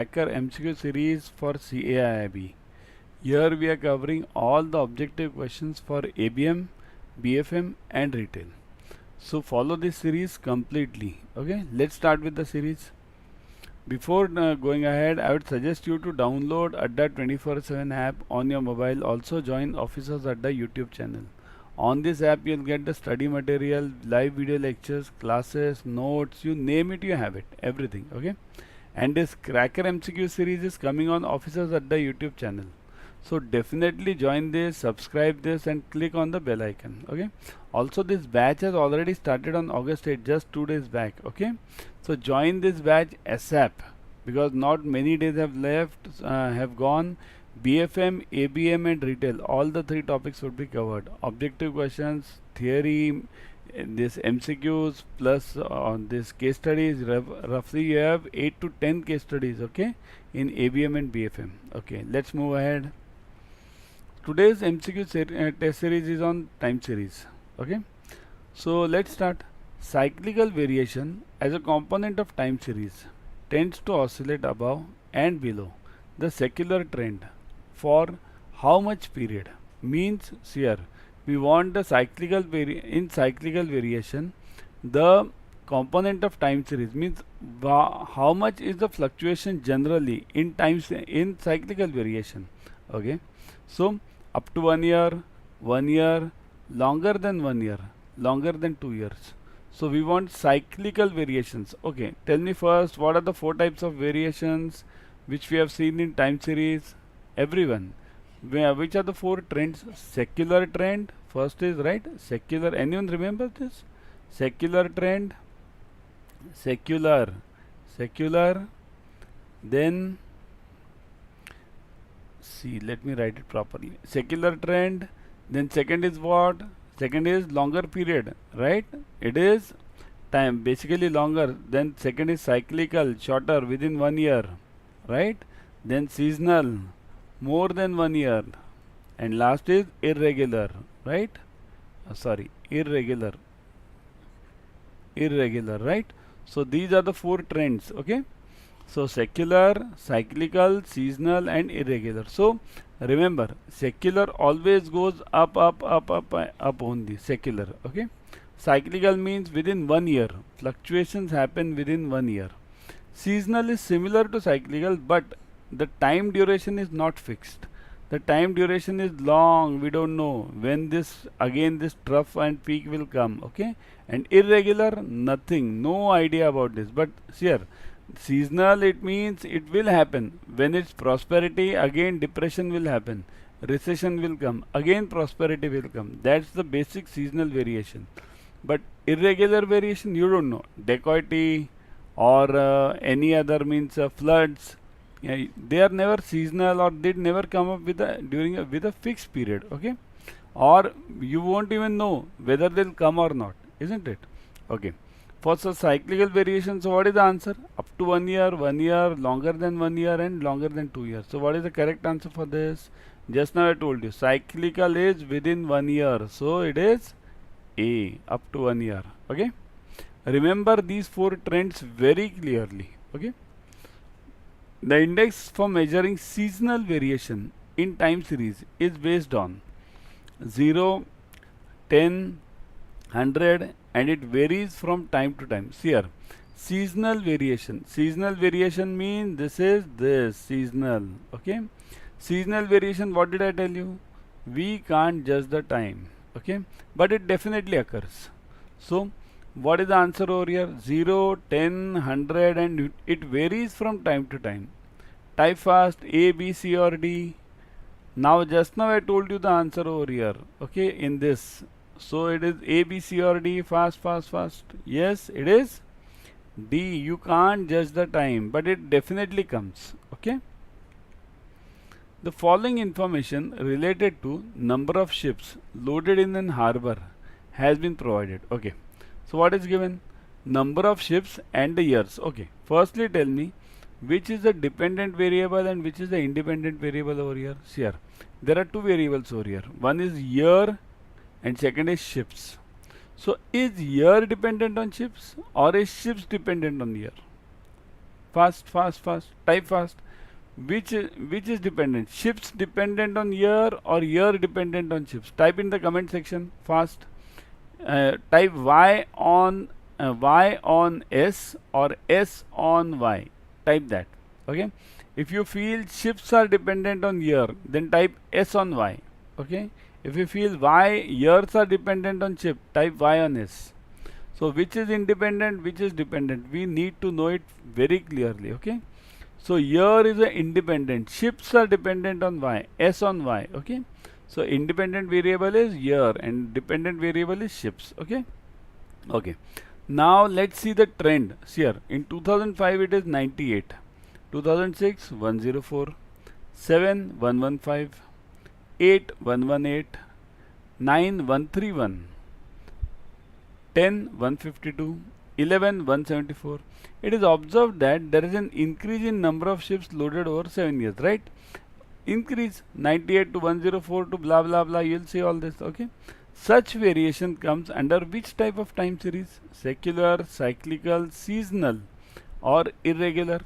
Tracker MCQ series for CAIIB. Here we are covering all the objective questions for ABM, BFM and retail. So follow this series completely. Okay, let's start with the series. Before going ahead, I would suggest you to download Adda 24/7 app on your mobile. Also join Officers Adda YouTube channel. On this app, you'll get the study material, live video lectures, classes, notes, you name it, you have it, everything. Okay. And this Cracker MCQ series is coming on Officers Adda YouTube channel. So definitely join this, subscribe this and click on the bell icon. Okay. Also this batch has already started on August 8, just 2 days back. Okay. So join this batch ASAP because not many days have left, have gone. BFM, ABM and retail, all the three topics would be covered. Objective questions, theory, this MCQs plus this case studies. Roughly you have 8 to 10 case studies, okay, in ABM and BFM. Okay, let's move ahead. Today's MCQ test series is on time series. Okay, so let's start. Cyclical variation as a component of time series tends to oscillate above and below the secular trend for how much period? Means here we want the cyclical variation, the component of time series means how much is the fluctuation generally in times in cyclical variation. Okay, so up to 1 year, longer than 1 year, longer than 2 years. So we want cyclical variations. Okay, tell me first, what are the 4 types of variations which we have seen in time series? Everyone, which are the 4 trends? Secular trend first is, right, secular. Anyone remember this? Secular trend, secular, then see, let me write it properly. Secular trend, then second is what? Second is longer period, right? It is time, basically longer. Then second is cyclical, shorter, within 1 year, right? Then seasonal, more than 1 year. And last is irregular, right? Irregular, right? So these are the 4 trends, okay? So secular, cyclical, seasonal and irregular. So remember, secular always goes up only, secular, okay? Cyclical means within 1 year, fluctuations happen within 1 year. Seasonal is similar to cyclical, but the time duration is not fixed. The time duration is long, we don't know when this trough and peak will come, okay? And irregular, nothing, no idea about this. But here, seasonal, it means it will happen. When it's prosperity, again depression will happen. Recession will come, again prosperity will come. That's the basic seasonal variation. But irregular variation, you don't know. Dacoity or any other means floods. Yeah, they are never seasonal or they never come up with a fixed period, okay? Or you won't even know whether they'll come or not, isn't it? Okay. For such cyclical variations, so what is the answer? Up to 1 year, longer than 1 year and longer than 2 years. So what is the correct answer for this? Just now I told you, cyclical is within 1 year. So it is A, up to 1 year. Okay. Remember these 4 trends very clearly. Okay. The index for measuring seasonal variation in time series is based on 0, 10, 100 and it varies from time to time. See here, seasonal variation. Seasonal variation means this seasonal. Okay. Seasonal variation, what did I tell you? We can't judge the time. Okay. But it definitely occurs. So what is the answer over here? 0, 10, 100 and it varies from time to time. Type fast, A, B, C or D. Now just now I told you the answer over here. Okay, in this. So it is A, B, C or D. Fast. Yes, it is D. You can't judge the time, but it definitely comes. Okay. The following information related to number of ships loaded in an harbor has been provided. Okay. So what is given? Number of ships and the years. Okay. Firstly tell me which is the dependent variable and which is the independent variable over here. See here. There are 2 variables over here. One is year and second is ships. So is year dependent on ships or is ships dependent on year? Fast, fast, fast. Type fast. Which is dependent? Ships dependent on year or year dependent on ships? Type in the comment section. Fast. Type Y on S or S on Y. Type that. Okay. If you feel ships are dependent on year, then type S on Y. Okay. If you feel years are dependent on ship, type Y on S. So which is independent, which is dependent? We need to know it very clearly. Okay. So year is a independent. Ships are dependent on Y. S on Y. Okay. So independent variable is year and dependent variable is ships. Okay. Okay. Now let's see the trend. See here. In 2005 it is 98. 2006 104. 7 115. 8 118. 9 131. 10 152. 11 174. It is observed that there is an increase in number of ships loaded over 7 years, right? Increase 98 to 104 to blah blah blah. You'll see all this. Okay. Such variation comes under which type of time series? Secular, cyclical, seasonal, or irregular.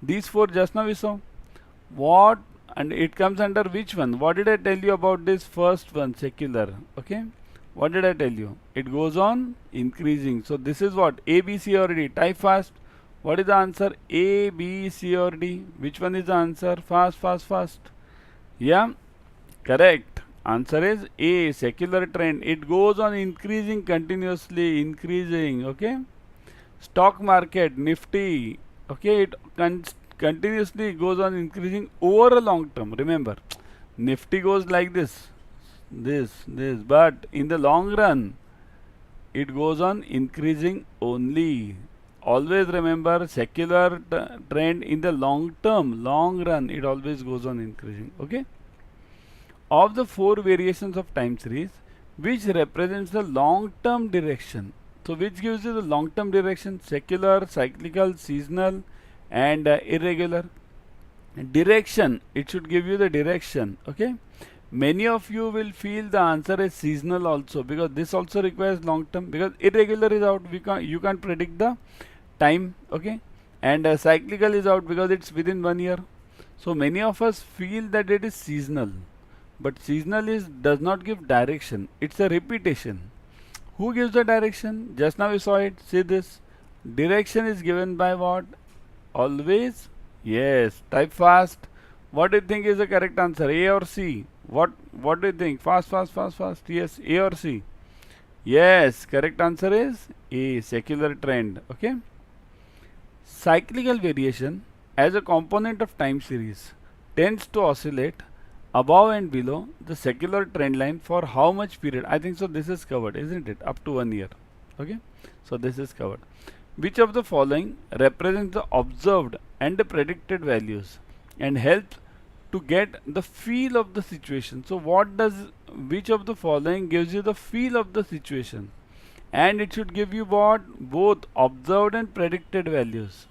These four just now we saw. What, and it comes under which one? What did I tell you about this first one? Secular. Okay. What did I tell you? It goes on increasing. So this is what? A, B, C or D. Type fast. What is the answer? A, B, C or D. Which one is the answer? Fast, fast, fast. Yeah, correct. Answer is A, secular trend. It goes on increasing continuously, increasing. Okay. Stock market, Nifty. Okay, it continuously goes on increasing over a long term. Remember, Nifty goes like this, but in the long run, it goes on increasing only. Always remember, secular trend in the long run, it always goes on increasing. Okay. Of the four variations of time series, which represents the long-term direction? So which gives you the long-term direction? Secular, cyclical, seasonal, and irregular. Direction, it should give you the direction. Okay. Many of you will feel the answer is seasonal also, because this also requires long-term, because irregular is out. You can't predict the time. Okay. And cyclical is out because it's within 1 year. So many of us feel that it is seasonal, but seasonal does not give direction. It's a repetition. Who gives the direction? Just now we saw it. See this. Direction is given by what? Always. Yes. Type fast. What do you think is the correct answer? A or C? What do you think? Fast, fast, fast, fast. Yes. A or C? Yes. Correct answer is A, secular trend. Okay. Cyclical variation as a component of time series tends to oscillate above and below the secular trend line for how much period? I think so this is covered, isn't it? Up to 1 year. Okay. So this is covered. Which of the following represents the observed and the predicted values and helps to get the feel of the situation? So which of the following gives you the feel of the situation? And it should give you what? Both observed and predicted values.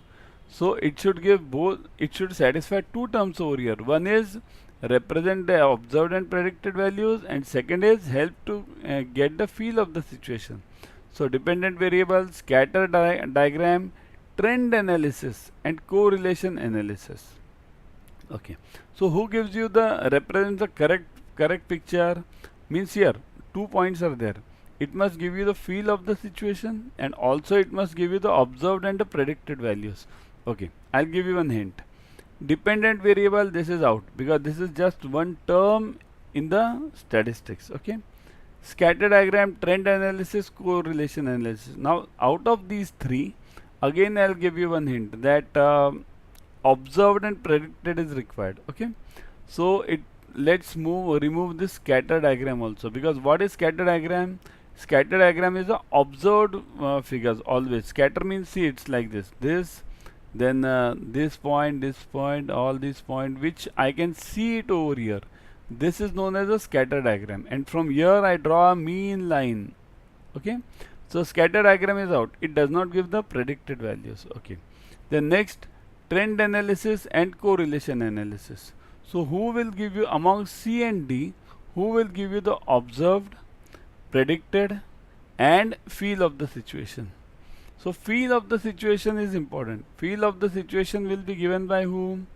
So it should give both, it should satisfy two terms over here. One is represent the observed and predicted values, and second is help to get the feel of the situation. So dependent variable, scatter diagram, trend analysis, and correlation analysis. Okay. So who gives you the represents the correct picture? Means here 2 points are there. It must give you the feel of the situation, and also it must give you the observed and the predicted values. Okay. I'll give you one hint. Dependent variable, this is out because this is just one term in the statistics. Okay. Scatter diagram, trend analysis, correlation analysis. Now out of these three, again I'll give you one hint that observed and predicted is required. Okay. So let's remove this scatter diagram also, because what is scatter diagram? Scatter diagram is the observed figures always. Scatter means, see, it's like this, then this point, all these points, which I can see it over here. This is known as a scatter diagram, and from here I draw a mean line. Okay. So scatter diagram is out. It does not give the predicted values. Okay. Then next, trend analysis and correlation analysis. So who will give you among C and D? Who will give you the observed, predicted, and feel of the situation? So feel of the situation is important. Feel of the situation will be given by whom?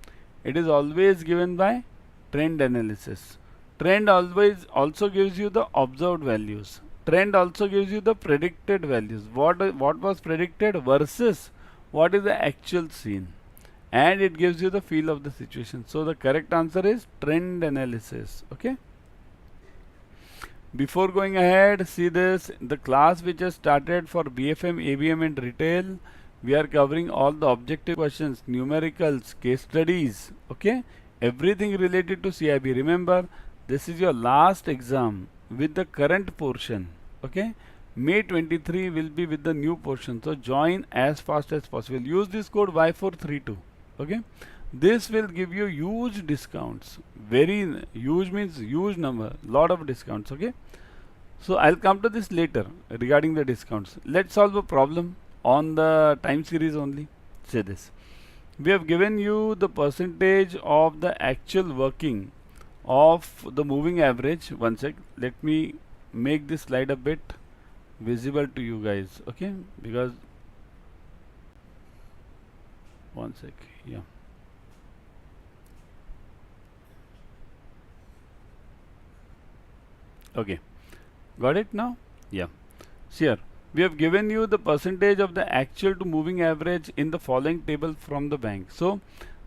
It is always given by trend analysis. Trend always also gives you the observed values. Trend also gives you the predicted values. What was predicted versus what is the actual seen. And it gives you the feel of the situation. So the correct answer is trend analysis. Okay. Before going ahead, see this, the class which has started for BFM, ABM and retail, we are covering all the objective questions, numericals, case studies, okay, everything related to CAIIB. Remember, this is your last exam with the current portion, okay. May 23 will be with the new portion, so join as fast as possible. Use this code Y432, okay. This will give you huge discounts. Very huge means huge number, lot of discounts, okay. So I'll come to this later regarding the discounts. Let's solve a problem on the time series only. Say this. We have given you the percentage of the actual working of the moving average. One sec. Let me make this slide a bit visible to you guys, okay, because one sec, yeah. Okay, got it now? Yeah. Here, we have given you the percentage of the actual to moving average in the following table from the bank. So,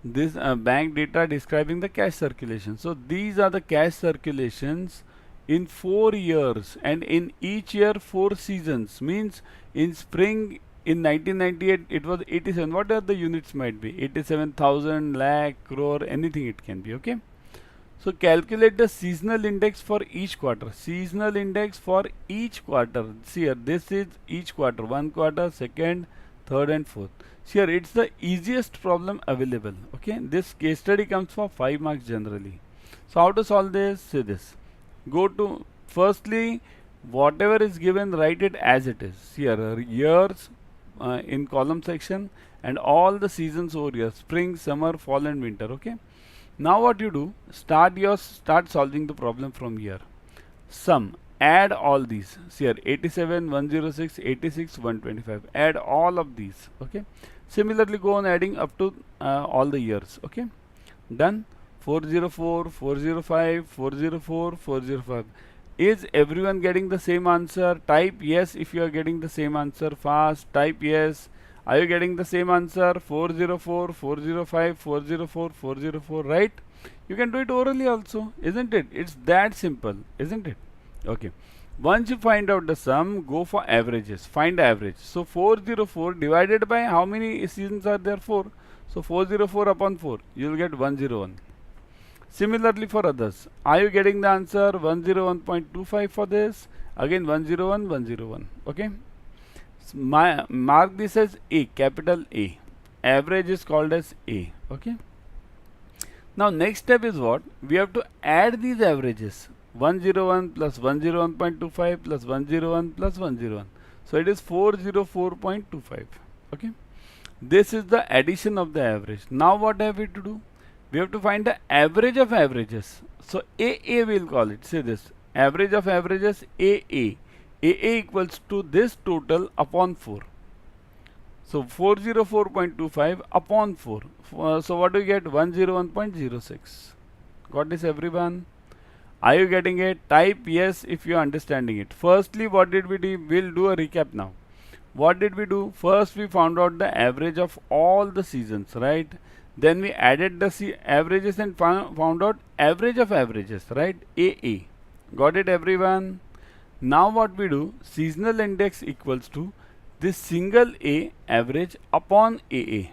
this bank data describing the cash circulation. So, these are the cash circulations in 4 years, and in each year 4 seasons. Means in spring in 1998 it was 87. What are the units might be? 87,000, lakh, crore, anything it can be, okay. So calculate the seasonal index for each quarter. Seasonal index for each quarter. See here, this is each quarter. 1 quarter, second, third and fourth. See here, it's the easiest problem available. Okay, this case study comes for 5 marks generally. So how to solve this? See this. Go to, firstly, whatever is given, write it as it is. See here, years in column section and all the seasons over here. Spring, summer, fall and winter. Okay. Now what you do, start solving the problem from here. Sum, add all these. See here, 87, 106, 86, 125. Add all of these. Okay. Similarly, go on adding up to all the years. Okay. Done. 404, 405, 404, 405. Is everyone getting the same answer? Type yes if you are getting the same answer fast. Type yes. Are you getting the same answer? 404, 405, 404, 404, right? You can do it orally also, isn't it? It's that simple, isn't it? Okay. Once you find out the sum, go for averages. Find average. So 404 divided by how many seasons are there? 4. So 404 upon 4, you will get 101. Similarly for others. Are you getting the answer? 101.25 for this. Again 101, 101. Okay. Mark this as A, capital A. Average is called as A. Okay. Now next step is what? We have to add these averages. 101 plus 101.25 plus 101 plus 101. So it is 404.25. Okay. This is the addition of the average. Now what have we to do? We have to find the average of averages. So AA we will call it. Say this. Average of averages AA. AA equals to this total upon 4. So 404.25 upon 4. So what do you get? 101.06. Got this everyone? Are you getting it? Type yes if you are understanding it. Firstly, what did we do? We'll do a recap now. What did we do? First we found out the average of all the seasons, right? Then we added the averages and found out average of averages, right? AA. Got it everyone? Now what we do, seasonal index equals to this single A average upon AA.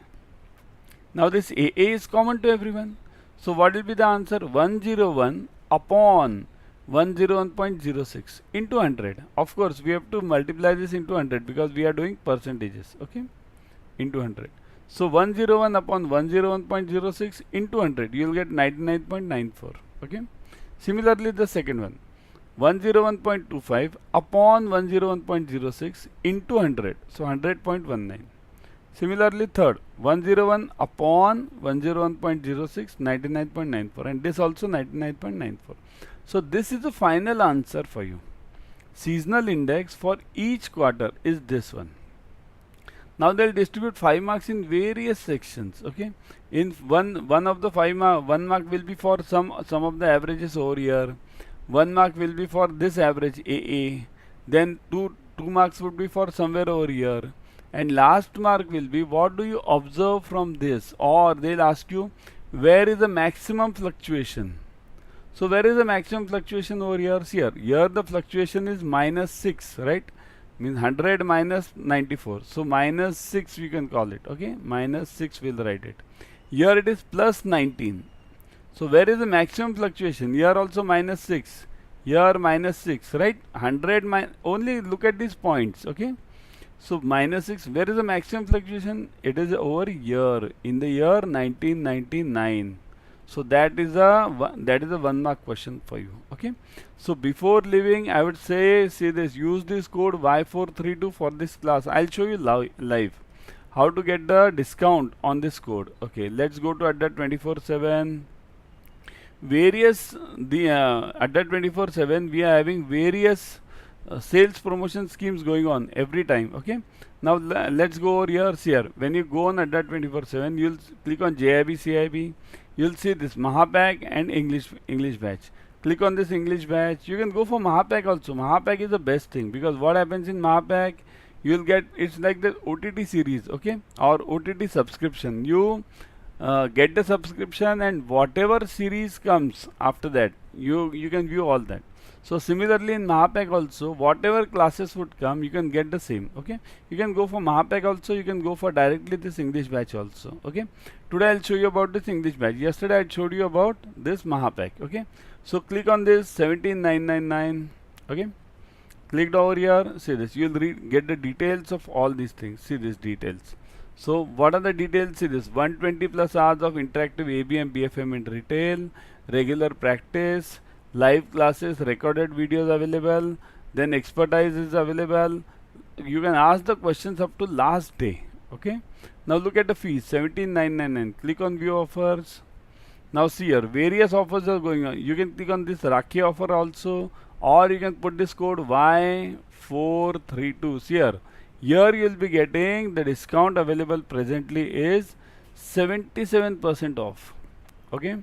Now this AA is common to everyone. So what will be the answer? 101 upon 101.06 into 100. Of course, we have to multiply this into 100 because we are doing percentages. Okay, into 100. So 101 upon 101.06 into 100, you will get 99.94. Okay. Similarly, the second one. 101.25 upon 101.06 into 100. So 100.19. Similarly, third. 101 upon 101.06, 99.94. And this also 99.94. So this is the final answer for you. Seasonal index for each quarter is this one. Now they'll distribute 5 marks in various sections. Okay, in one of the 1 mark will be for some of the averages over here. 1 mark will be for this average AA. Then two marks would be for somewhere over here. And last mark will be what do you observe from this, or they'll ask you where is the maximum fluctuation. So where is the maximum fluctuation over here? See here. Here the fluctuation is -6, right? Means 100 minus 94. So -6 we can call it. Okay, -6 we'll write it. Here it is +19. So where is the maximum fluctuation? Here also -6. Here -6, right? 100 only look at these points. Okay. So -6. Where is the maximum fluctuation? It is over here in the year 1999. So that is a 1 mark question for you. Okay. So before leaving, I would say this. Use this code Y432 for this class. I'll show you live how to get the discount on this code. Okay. Let's go to Adda 24/7. Various Adda 24/7. We are having various sales promotion schemes going on every time. Okay. Now let's go over here. See here. When you go on Adda 24/7, you'll click on JAIIB CAIIB. You'll see this Mahapack and English batch. Click on this English batch. You can go for Mahapack also. Mahapack is the best thing, because what happens in Mahapack, you'll get, it's like the OTT series, okay, or OTT subscription. You get the subscription, and whatever series comes after that, you can view all that. So similarly in Mahapack also, whatever classes would come, you can get the same. Okay, you can go for Mahapack also, you can go for directly this English batch also. Okay, today I'll show you about this English batch. Yesterday I showed you about this Mahapack. Okay, so click on this 17999. Okay, clicked over here. See this, you'll get the details of all these things. See these details. So what are the details? See this, 120 plus hours of interactive ABM BFM in retail, regular practice, live classes, recorded videos available, then expertise is available. You can ask the questions up to last day. Okay, now look at the fees, 17,999. Click on view offers. Now see here, various offers are going on. You can click on this Rakhi offer also, or you can put this code Y432. See here, here you will be getting the discount available presently is 77% off. Okay,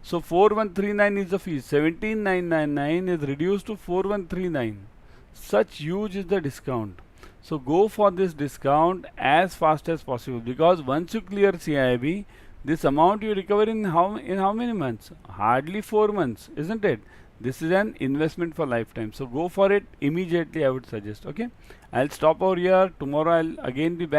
so 4139 is the fee. 17,999 is reduced to 4139. Such huge is the discount. So go for this discount as fast as possible, because once you clear CAIIB, this amount you recover in how many months? Hardly 4 months, isn't it? This is an investment for lifetime. So go for it immediately, I would suggest. Okay, I'll stop over here. Tomorrow I'll again be back.